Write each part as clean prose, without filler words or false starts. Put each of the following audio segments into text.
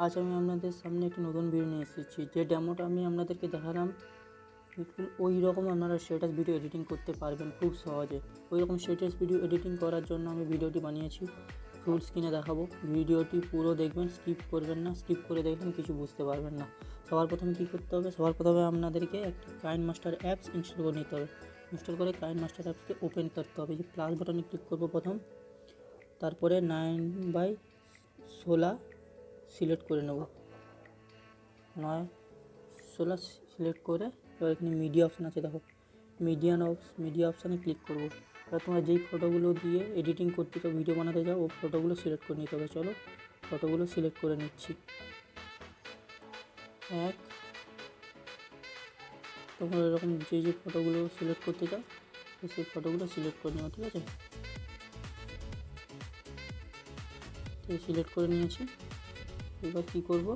আজ আমি আপনাদের সামনে একটি নতুন ভিডিও নিয়ে এসেছি। যে ডেমোটা আমি আপনাদেরকে দেখালাম বিলকুল ওই রকম আপনারা স্ট্যাটাস ভিডিও এডিটিং করতে পারবেন খুব সহজে। ওই রকম স্ট্যাটাস ভিডিও এডিটিং করার জন্য আমি ভিডিওটি বানিয়েছি, ফুল স্ক্রিনে দেখাবো। ভিডিওটি পুরো দেখবেন, স্কিপ করবেন না। স্কিপ করে দেখবেন কিছু বুঝতে পারবেন না। সবার প্রথমে কী করতে হবে, সবার প্রথমে আপনাদেরকে একটি KineMaster অ্যাপস ইনস্টল করে নিতে হবে। ইনস্টল করে KineMaster অ্যাপসকে ওপেন করতে হবে। যে প্লাস বাটনে ক্লিক করবো প্রথম, তারপরে 9/16 সিলেক্ট করে নেব। 9/16 সিলেক্ট করে এবার এখানে মিডিয়া অপশান আছে, দেখো মিডিয়া অপশানে ক্লিক করব। এবার তোমরা যেই ফটোগুলো দিয়ে এডিটিং করতে চাও, ভিডিও বানাতে চাও, ও ফটোগুলো সিলেক্ট করে নিতে হবে। চলো ফটোগুলো সিলেক্ট করে নিচ্ছি। তোমরা এরকম যে ফটোগুলো সিলেক্ট করতে চাও সেই ফটোগুলো সিলেক্ট করে নেওয়া, ঠিক আছে? তো সিলেক্ট করে নিয়েছি। এবার কী করব,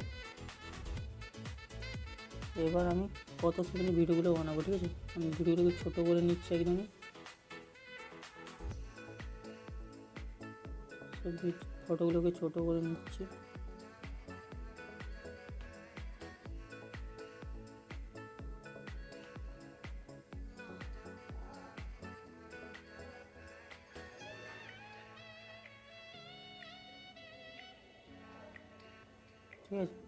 এবার আমি কত সেকেন্ডে ভিডিওগুলো বানাবো, ঠিক আছে? আমি ভিডিওগুলোকে ছোটো করে নিচ্ছি একদমই। সব ফটোগুলোকে ছোটো করে নিচ্ছি। ঠিক আছে,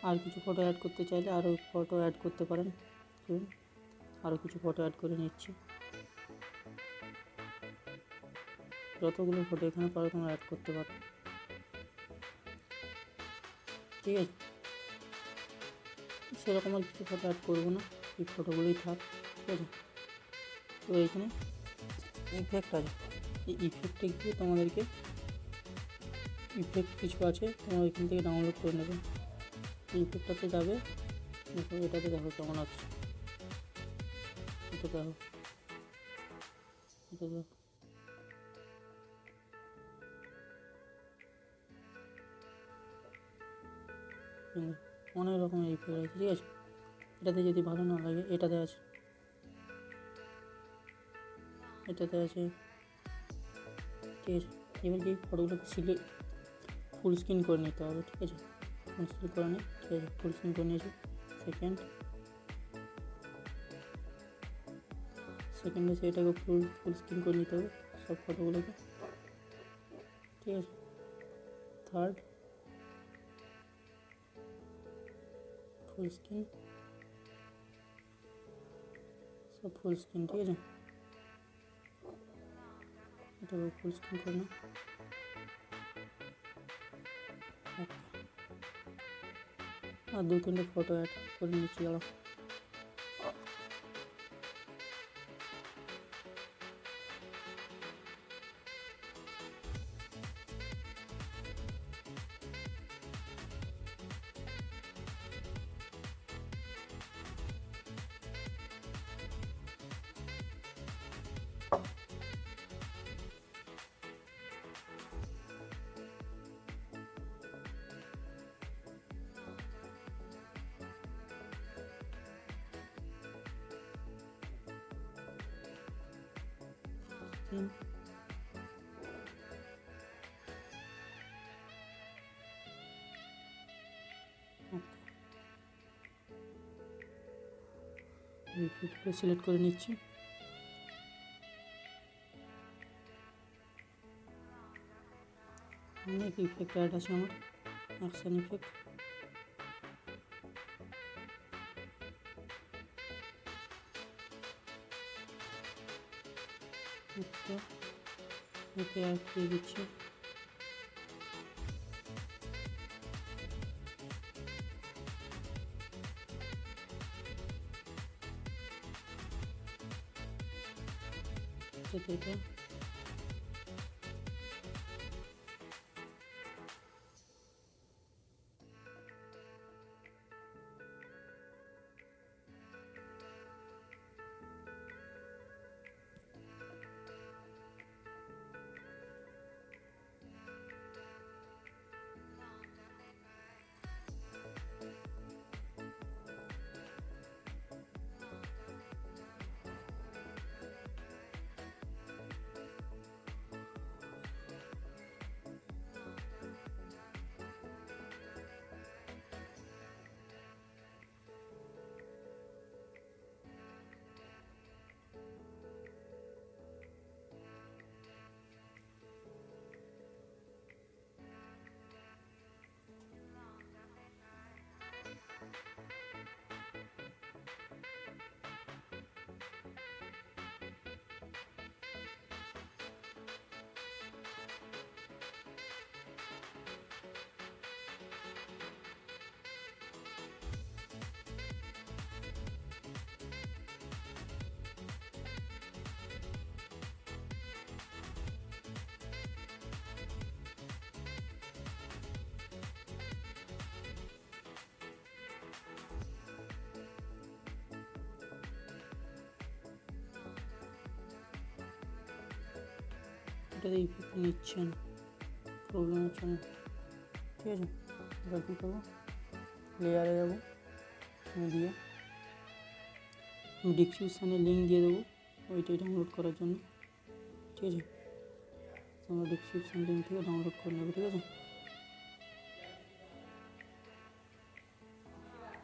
আর কিছু ফটো অ্যাড করতে চাইলে আরও ফটো অ্যাড করতে পারেন। আরও কিছু ফটো অ্যাড করে নিচ্ছি। যতগুলো ফটো এখানে পারো তোমরা অ্যাড করতে পারো, ঠিক আছে? সেরকম আর কিছু ফটো অ্যাড করবো না, এই ফটোগুলোই থাক, ঠিক আছে? তো এখানে ইফেক্ট আছে, এই ইফেক্টে গিয়ে তোমাদেরকে ইফেক্ট কিছু আছে, তোমরা এখান থেকে ডাউনলোড করে নেবে। এই ইফেক্টটাতে যাবে, এটাতে দেখো কেমন আছে, এটা দেখো, এটা দেখো। অনেক রকমের ইফেক্ট আছে, ঠিক আছে? এটাতে যদি ভালো না লাগে এটাতে আছে, এটাতে আছে, ঠিক আছে? এবার কি ফটোগুলোকে ফুল স্ক্রিন করে নিতে হবে, ঠিক আছে? ফুল স্ক্রিন করে নিই, ঠিক আছে? ফুল স্ক্রিন করে নিয়েছি। সেকেন্ডে সেটাকে ফুল স্ক্রিন করে নিতে হবে সব ফটোগুলোকে, ঠিক আছে? থার্ড ফুল স্ক্রিন, সব ফুল স্ক্রিন, ঠিক আছে? এটাকে ফুল স্ক্রিন করে না। আর 2-3টে ফটো অ্যাড করে নিচ্ছি। আরও সিলেক্ট করে নিচ্ছি। অনেক ইফেক্ট অ্যাড আছে আমার, অ্যাকশন ইফেক্ট। ওকে অ্যাড দিয়ে দিচ্ছি। এটা এটাতে ইফেক্ট নিচ্ছে না, প্রবলেম হচ্ছে না। ঠিক আছে, এবার কী করবো, লেয়ারে যাবো, দিয়ে আমি ডিসক্রিপশানে লিঙ্ক দিয়ে দেবো ওইটাই ডাউনলোড করার জন্য। ঠিক আছে, তোমরা ডিসক্রিপশান লিঙ্ক থেকে ডাউনলোড করে নেবে। ঠিক আছে,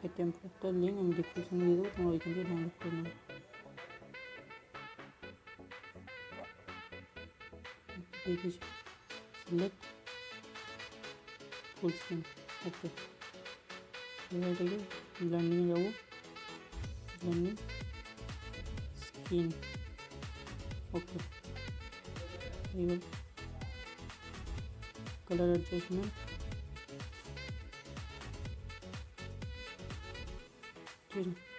এই টেমপ্লেটটার লিঙ্ক আমি ডিসক্রিপশানে দিয়ে দেবো, তোমরা ওইখান থেকে ডাউনলোড করে নেবে। দেখিস সিলেক্ট ফুল স্ক্রিন, ওকে। এবার এটাকে ব্লেন্ডিংয়ে যাবো, ব্লেন্ডিং স্ক্রিন, ওকে। এবার কালার অ্যাডজাস্টমেন্ট, ঠিক আছে।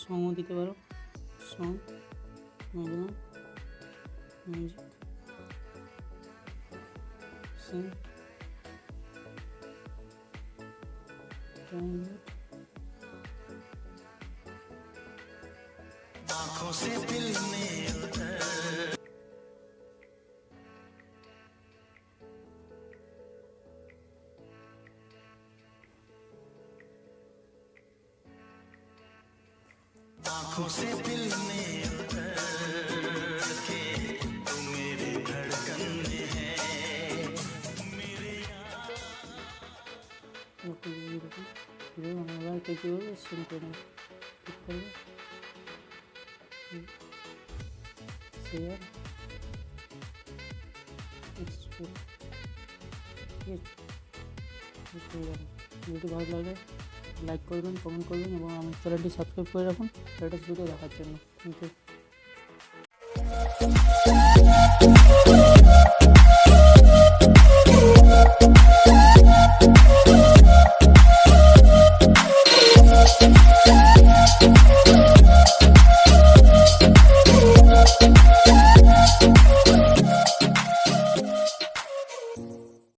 সংও দিতে পারো, সং মিউজিক সিং आँखों से दिल में आँखों से दिल में के तू मेरे धड़कन में है मेरे यार के जो सुनते हैं शेयर ভিডিও ভালো লাগে লাইক করবেন, কমেন্ট করবেন এবং আমার চ্যানেলটি সাবস্ক্রাইব করে রাখুন লেটেস্ট ভিডিও দেখার জন্য। Thank you.